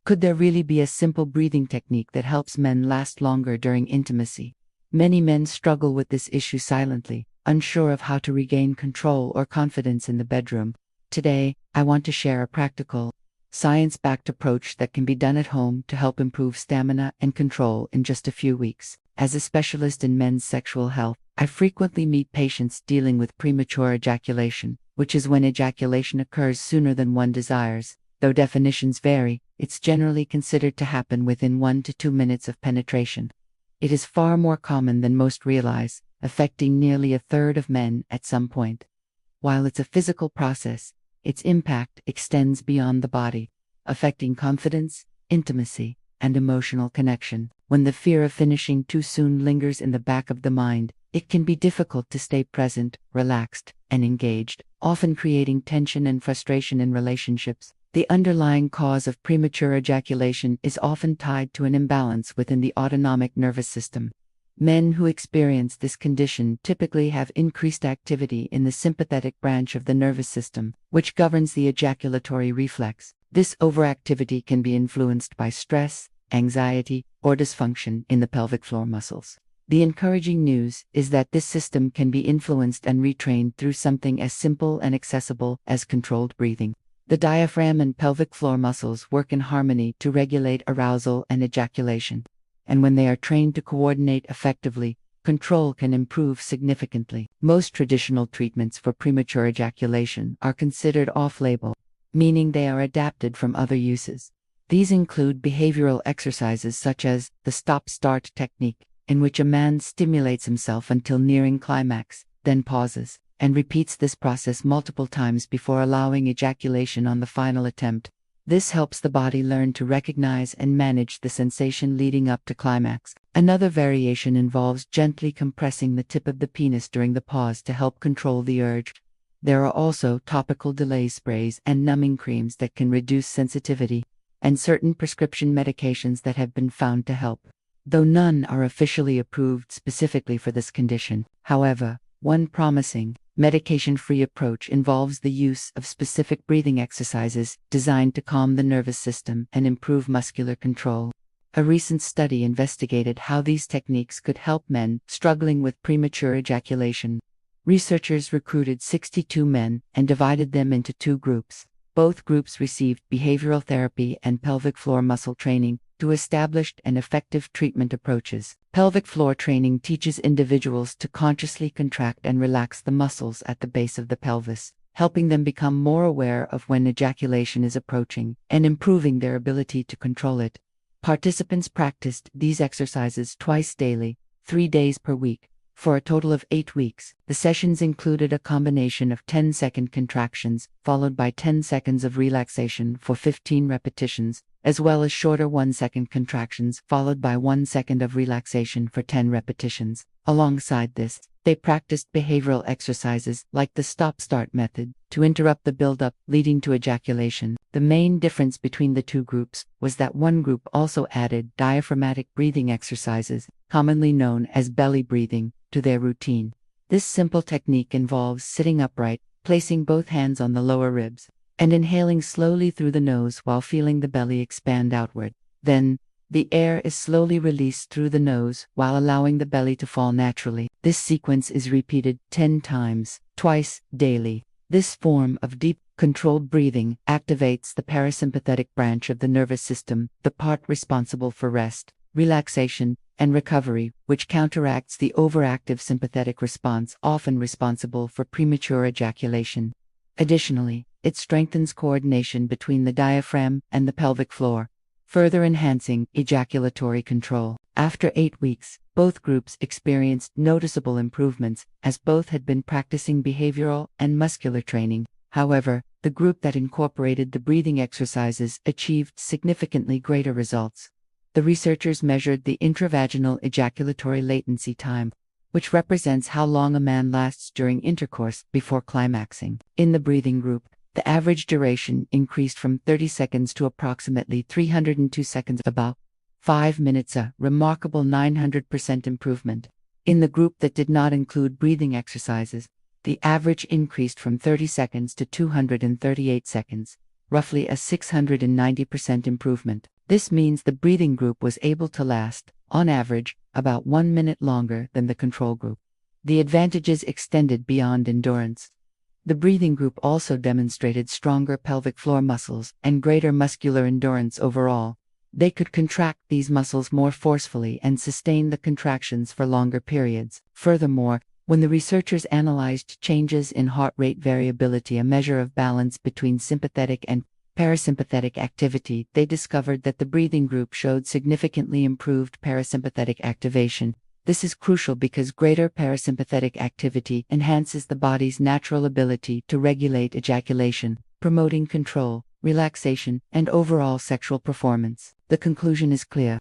Could there really be a simple breathing technique that helps men last longer during intimacy? Many men struggle with this issue silently, unsure of how to regain control or confidence in the bedroom. Today, I want to share a practical, science-backed approach that can be done at home to help improve stamina and control in just a few weeks. As a specialist in men's sexual health, I frequently meet patients dealing with premature ejaculation, which is when ejaculation occurs sooner than one desires. Though definitions vary, it's generally considered to happen within 1 to 2 minutes of penetration. It is far more common than most realize, affecting nearly a third of men at some point. While it's a physical process, its impact extends beyond the body, affecting confidence, intimacy, and emotional connection. When the fear of finishing too soon lingers in the back of the mind, it can be difficult to stay present, relaxed, and engaged, often creating tension and frustration in relationships. The underlying cause of premature ejaculation is often tied to an imbalance within the autonomic nervous system. Men who experience this condition typically have increased activity in the sympathetic branch of the nervous system, which governs the ejaculatory reflex. This overactivity can be influenced by stress, anxiety, or dysfunction in the pelvic floor muscles. The encouraging news is that this system can be influenced and retrained through something as simple and accessible as controlled breathing. The diaphragm and pelvic floor muscles work in harmony to regulate arousal and ejaculation, and when they are trained to coordinate effectively, control can improve significantly. Most traditional treatments for premature ejaculation are considered off-label, meaning they are adapted from other uses. These include behavioral exercises such as the stop-start technique, in which a man stimulates himself until nearing climax, then pauses, and repeats this process multiple times before allowing ejaculation on the final attempt. This helps the body learn to recognize and manage the sensation leading up to climax. Another variation involves gently compressing the tip of the penis during the pause to help control the urge. There are also topical delay sprays and numbing creams that can reduce sensitivity, and certain prescription medications that have been found to help, though none are officially approved specifically for this condition. However, one promising, medication-free approach involves the use of specific breathing exercises designed to calm the nervous system and improve muscular control. A recent study investigated how these techniques could help men struggling with premature ejaculation. Researchers recruited 62 men and divided them into 2 groups. Both groups received behavioral therapy and pelvic floor muscle training to established and effective treatment approaches. Pelvic floor training teaches individuals to consciously contract and relax the muscles at the base of the pelvis, helping them become more aware of when ejaculation is approaching and improving their ability to control it. Participants practiced these exercises twice daily, 3 days per week, for a total of 8 weeks. The sessions included a combination of 10-second contractions, followed by 10 seconds of relaxation for 15 repetitions, as well as shorter 1-second contractions, followed by 1 second of relaxation for 10 repetitions. Alongside this, they practiced behavioral exercises like the stop-start method to interrupt the buildup leading to ejaculation. The main difference between the 2 groups was that one group also added diaphragmatic breathing exercises, commonly known as belly breathing, to their routine. This simple technique involves sitting upright, placing both hands on the lower ribs, and inhaling slowly through the nose while feeling the belly expand outward. Then, the air is slowly released through the nose while allowing the belly to fall naturally. This sequence is repeated 10 times, twice daily. This form of deep, controlled breathing activates the parasympathetic branch of the nervous system, the part responsible for rest, relaxation, and recovery, which counteracts the overactive sympathetic response often responsible for premature ejaculation. Additionally, it strengthens coordination between the diaphragm and the pelvic floor, further enhancing ejaculatory control. After 8 weeks, both groups experienced noticeable improvements, as both had been practicing behavioral and muscular training. However, the group that incorporated the breathing exercises achieved significantly greater results. The researchers measured the intravaginal ejaculatory latency time, which represents how long a man lasts during intercourse before climaxing. In the breathing group, the average duration increased from 30 seconds to approximately 302 seconds, about 5 minutes, a remarkable 900% improvement. In the group that did not include breathing exercises, the average increased from 30 seconds to 238 seconds, roughly a 690% improvement. This means the breathing group was able to last, on average, about 1 minute longer than the control group. The advantages extended beyond endurance. The breathing group also demonstrated stronger pelvic floor muscles and greater muscular endurance overall. They could contract these muscles more forcefully and sustain the contractions for longer periods. Furthermore, when the researchers analyzed changes in heart rate variability, a measure of balance between sympathetic and parasympathetic activity, they discovered that the breathing group showed significantly improved parasympathetic activation. This is crucial because greater parasympathetic activity enhances the body's natural ability to regulate ejaculation, promoting control, relaxation, and overall sexual performance. The conclusion is clear.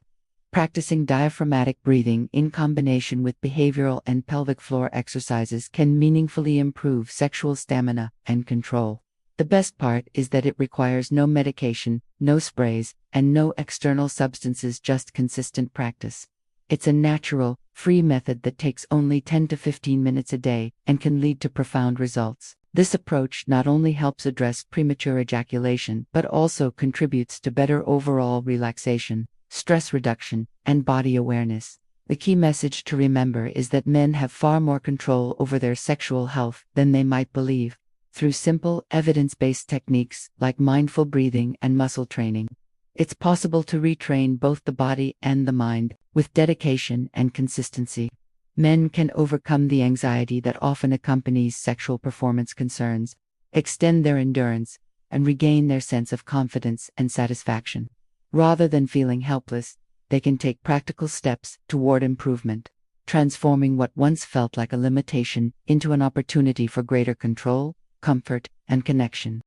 Practicing diaphragmatic breathing in combination with behavioral and pelvic floor exercises can meaningfully improve sexual stamina and control. The best part is that it requires no medication, no sprays, and no external substances, just consistent practice. It's a natural, free method that takes only 10 to 15 minutes a day and can lead to profound results. This approach not only helps address premature ejaculation but also contributes to better overall relaxation, stress reduction, and body awareness. The key message to remember is that men have far more control over their sexual health than they might believe, through simple, evidence-based techniques like mindful breathing and muscle training. It's possible to retrain both the body and the mind with dedication and consistency. Men can overcome the anxiety that often accompanies sexual performance concerns, extend their endurance, and regain their sense of confidence and satisfaction. Rather than feeling helpless, they can take practical steps toward improvement, transforming what once felt like a limitation into an opportunity for greater control, comfort, and connection.